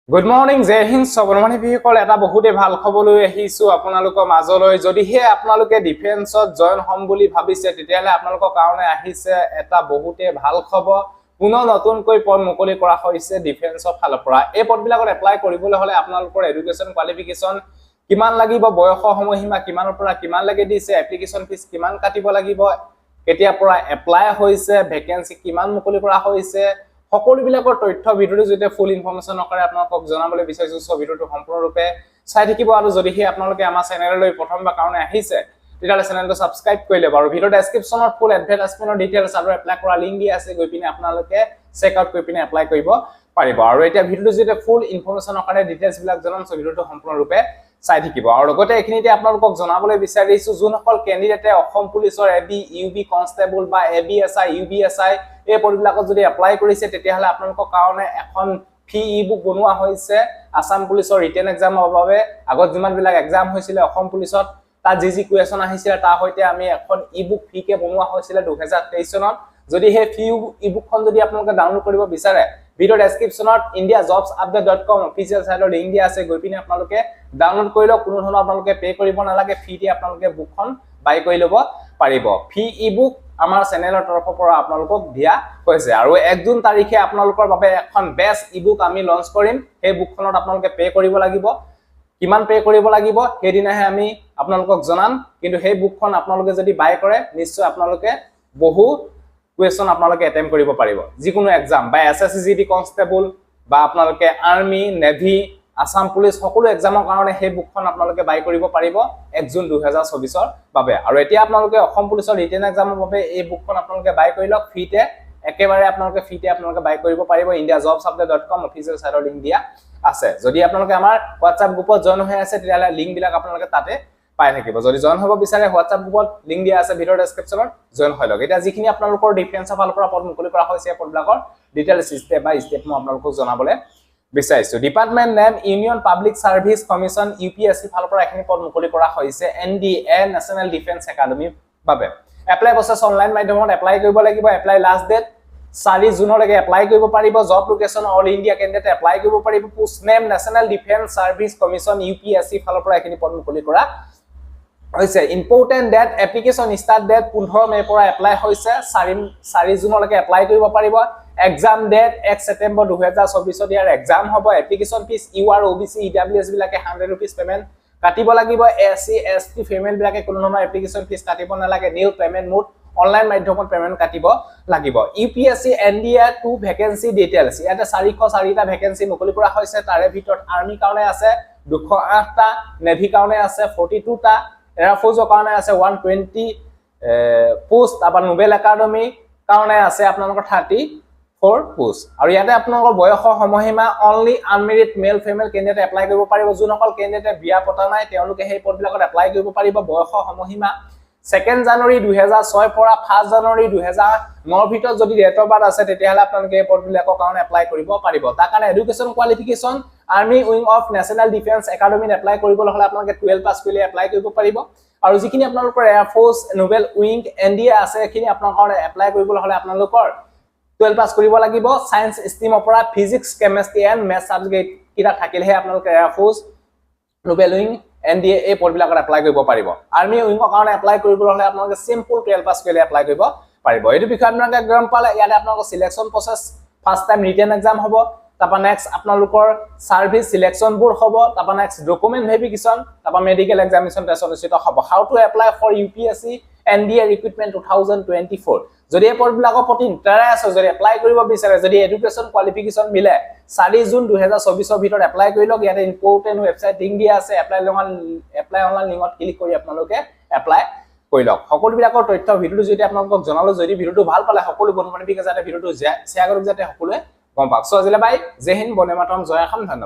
good morning জয় হিন্দ সবৰমানী ভিসকল এটা বহুতে ভাল খবৰ লৈ আহিছো আপোনালোকৰ মাজলৈ যদিহে আপোনালোকে ডিফেন্সত জয়েন হ'ম বুলি ভাবিছে তেতিয়ালে আপোনালোকৰ কাৰণে আহিছে এটা বহুতে ভাল খবৰ পুনৰ নতুনকৈ পদ মুকলি কৰা হৈছে ডিফেন্সৰ ফালৰ পৰা এই পদবিলাকত এপ্লাই কৰিবলৈ হলে আপোনালোকৰ এডুকেশ্যন কোৱালিফিকেশ্যন কিমান লাগিব বয়সৰ সময়সীমা কিমানৰ পৰা কিমান লাগে দিছে এপ্লিকেশ্যন ফিজ কিমান কাটিব লাগিব কেতিয়া পৰা এপ্লাই হৈছে ভেকেন্সি কিমান মুকলি কৰা হৈছে সকলো বিলাকৰ তথ্য ভিডিওৰ জৰিয়তে ফুল ইনফৰমেশন নকৰে আপোনালোকক জনাবলৈ বিচাৰিছো সব ভিডিওটো সম্পূৰ্ণৰূপে চাই থাকিব আৰু যদিহে আপোনালোকে আমাৰ চেনেললৈ প্ৰথমবাৰ কাৰণে আহিছে তেতিয়ালে চেনেলটো সাবস্ক্ৰাইব কৰি ল'ব আৰু ভিডিও ডেসক্ৰিপচনত ফুল এডভাৰটাইজমেন্টৰ ডিটেইলছ আৰু এপ্লাই কৰা লিংক দিয়া আছে গৈ পিনে আপোনালোকে চেক আউট কৰি পিনে এপ্লাই কৰিব পাৰিব আৰু এতিয়া ভিডিওৰ জৰিয়তে ফুল ইনফৰমেশনৰ কাৰণে ডিটেইলছ বিলাক জনাম সব ভিডিওটো সম্পূৰ্ণৰূপে চাই থাকিব আৰু লগতে এখিনিতে আপোনালোকক জনাবলৈ বিচাৰিছো যোনসকল ক্যান্ডিডেটে অসম পুলিচৰ এবি ইউবি কনস্টেবল বা এবিএসআই ইউবিএসআই এই পদবিলাকত যদি এপ্লাই কৰিছে তেতিয়াহলে আপোনালোকৰ কাৰণে এখন ফি ই-বুক বনোৱা হৈছে আসাম পুলিচৰ ৰিটেন এক্সামৰ বাবে আগত যিমান বিলাক এক্সাম হৈছিল অসম পুলিচত তা জি কুৱেশ্যন আহিছিল তা হৈতে আমি এখন ই-বুক ফি কে বনোৱা হৈছিল 2023 চনত যদি হে ফি ই-বুকখন যদি আপোনালোকে ডাউনলোড কৰিব বিচাৰে ভিডিও ডেসক্ৰিপচনত indiajobsupdate.com অফিচিয়েল সাইটৰ লিংক দিয়া আছে গৈ পিনে আপোনালোকে ডাউনলোড কৰি লওক কোনো ধৰণৰ আপোনালোকে পে কৰিব নালাগে ফি দি আপোনালোকে বুকখন বাই কৰি ল'ব পাৰিব ফি ই-বুক আমাৰ চেনেলৰ তৰফৰ পৰা আপোনালোকক দিয়া হৈছে আৰু 1 জুন তাৰিখে আপোনালোকৰ বাবে এখন বেষ্ট ই-বুক আমি লঞ্চ কৰিম এই বুকখনত আপোনালোকে পে কৰিব লাগিব কিমান পে কৰিব লাগিব হেদিনাহে আমি আপোনালোকক জনাম কিন্তু সেই বুকখন আপোনালোকে যদি বাই কৰে নিশ্চয় আপোনালোকে বহু কুৱেশ্যন আপোনালোকে এটেম্প কৰিব পাৰিব যিকোনো এক্সাম বা এসএসসি জিডি কনস্টেবল বা আপোনালোকে আৰ্মি নেভি আসাম পুলিচ সকলো এক্সামৰ কাৰণে সেই বুকখন আপোনালোকে বাই কৰিব পাৰিব 1 জুন 2024 ৰ বাবে আৰু এতিয়া আপোনালোকে অসম পুলিচৰ ৰিটেন এক্সামৰ বাবে এই বুকখন আপোনালোকে বাই কৰি লওক ফ্ৰীতে একেবাৰে আপোনালোকে ফ্ৰীতে আপোনালোকে বাই কৰিব পাৰিব indiajobsupdate.com অফিচিয়েল সাইটৰ লিংক দিয়া আছে যদি আপোনালোকে আমাৰ WhatsApp গ্ৰুপত জয়েন হৈ আছে তেতিয়ালে লিংক বিলাক আপোনালোকে তাতে পাই থাকিব যদি জয়েন হ'ব বিচাৰে WhatsApp গ্ৰুপত লিংক দিয়া আছে ভিডিও ডেসক্ৰিপচনত জয়েন হৈ লওক এটা যিখিনি আপোনালোকৰ ডিফেন্সৰ ফালৰ পৰা পদ মুকলি কৰা হৈছে পদবিলাকৰ ডিটেইলছ স্টেপ বাই স্টেপ মই আপোনালোকক জনাবলৈ বিচাৰিছো department name union public service commission UPSC ফালৰ পৰা এখিনি পদ মুকলি কৰা হৈছে এনডিএ নেশনেল ডিফেন্স একাডেমি বাবে এপ্লাই প্ৰসেছ অনলাইন মাধ্যমত এপ্লাই কৰিব লাগিব এপ্লাই লাষ্ট ডেট 4 জুনলৈকে এপ্লাই কৰিব পাৰিব job location all India candidate apply কৰিব পাৰিব post name national defence service commission UPSC ফালৰ পৰা এখিনি পদ মুকলি কৰা হৈছে important date application start date 15 মে পৰা এপ্লাই হৈছে 4 জুনলৈকে এপ্লাই কৰিব পাৰিব এক্সাম ডেট 1 সেপ্টেম্বৰ 2024 ইয়াৰ এক্সাম হ'ব এপ্লিকেশন ফিজ ইউআৰ ওবিসি ইডব্লিউএস বিলাকে 100 रुपीस পেমেন্ট কাটিব লাগিব এসসি এসটি ফিমেল বিলাকে কোনো ধৰণৰ এপ্লিকেশন ফিজ কাটিব নালাগে নিউ পেমেন্ট মোড অনলাইন মাধ্যমত পেমেন্ট কাটিব লাগিব ইউপিএসসি এনডিএ 2 ভ্যাকেন্সি ডিটেইলছ ইয়াতে 404টা ভ্যাকেন্সি মুকলি কৰা হৈছে তাৰে ভিতৰত আৰ্মি কাৰণে আছে 208টা নেভি কাৰণে আছে 42টা এয়াৰ ফোৰ্সৰ কাৰণে আছে 120 পোষ্ট আবাৰ নোবেল একাডেমি কাৰণে আছে আপোনালোকৰ 34 পোষ্ট আৰু ইয়াতে আপোনালোকৰ বয়সৰ সময়সীমা only unmarried male female candidate apply কৰিব পাৰিব যোনসকল ক্যান্ডিডেটে বিয়া পতা নাই তেওঁলোকে সেই পদবিলাকত এপ্লাই কৰিব পাৰিব বয়সৰ সময়সীমা 2 জানুৱাৰী 2006 পৰা 1 জানুৱাৰী 2009 ভিতৰত যদি ডেট অফ বাৰ্থ আছে তেতিয়াহলে আপোনালোকে এই পদবিলাকৰ কাৰণে এপ্লাই কৰিব পাৰিব তাৰ কাৰণে education qualification army wing of national defence একাডেমিত এপ্লাই কৰিবলৈ হলে আপোনালোকে 12 পাছ কৰিলে এপ্লাই কৰিব পাৰিব আৰু যিখিনি আপোনালোকৰ air force Nobel wing NDA আছে এখিনি আপোনালোকৰ কাৰণে এপ্লাই কৰিবলৈ হলে আপোনালোকৰ 12 পাছ কৰিব লাগিব সায়েন্স ষ্ট্ৰীমৰ পৰা physics chemistry and maths subject কিটা থাকিলেহে আপোনালোকে air force Nobel wing NDA এই পদবিলাকত এপ্লাই কৰিব পাৰিব আৰ্মি উইংৰ কাৰণে এপ্লাই কৰিবলৈ হলে আপোনালোকে সিম্পল 12 পাছ কৰিলে এপ্লাই কৰিব পাৰিব এইটো বিষয়ে আপোনালোকে গম পালে ইয়াতে আপোনালোকৰ selection process first time written exam হ'ব তাপা নেক্সট আপোনালোকৰ সাৰ্ভিস সিলেকশন বোৰ হ'ব তাপা নেক্সট ডকুমেন্ট ভেৰিফিকেশন তাপা মেডিকেল এক্সামিনেশন টেষ্ট অনুষ্ঠিত হ'ব how to apply for UPSC NDA recruitment 2024 যদি এই পদবিলাকৰ প্ৰতি ইন্টাৰেষ্ট আছে যদি এপ্লাই কৰিব বিচাৰে যদি এডুকেশ্যন কোৱালিফিকেশ্যন মিলে 4 জুন 2024 ৰ ভিতৰত এপ্লাই কৰি লওক ইয়াতে ইম্পৰ্টেন্ট ৱেবসাইট লিংক দিয়া আছে এপ্লাই অনলাইন লিংকত ক্লিক কৰি আপোনালোকে এপ্লাই কৰি লওক সকলো বিলাকৰ তথ্য ভিডিওটো যদি আপোনালোকক জনালো যদি ভিডিওটো ভাল পালে সকলো বন্ধু বান্ধৱীক যাতে ভিডিওটো শ্বেয়াৰ কৰক যাতে সকলোৱে গম পাওক সো আজিলে বাই জয় হিন্দ বন্দে মাতৰম জয় অসম ধন্যবাদ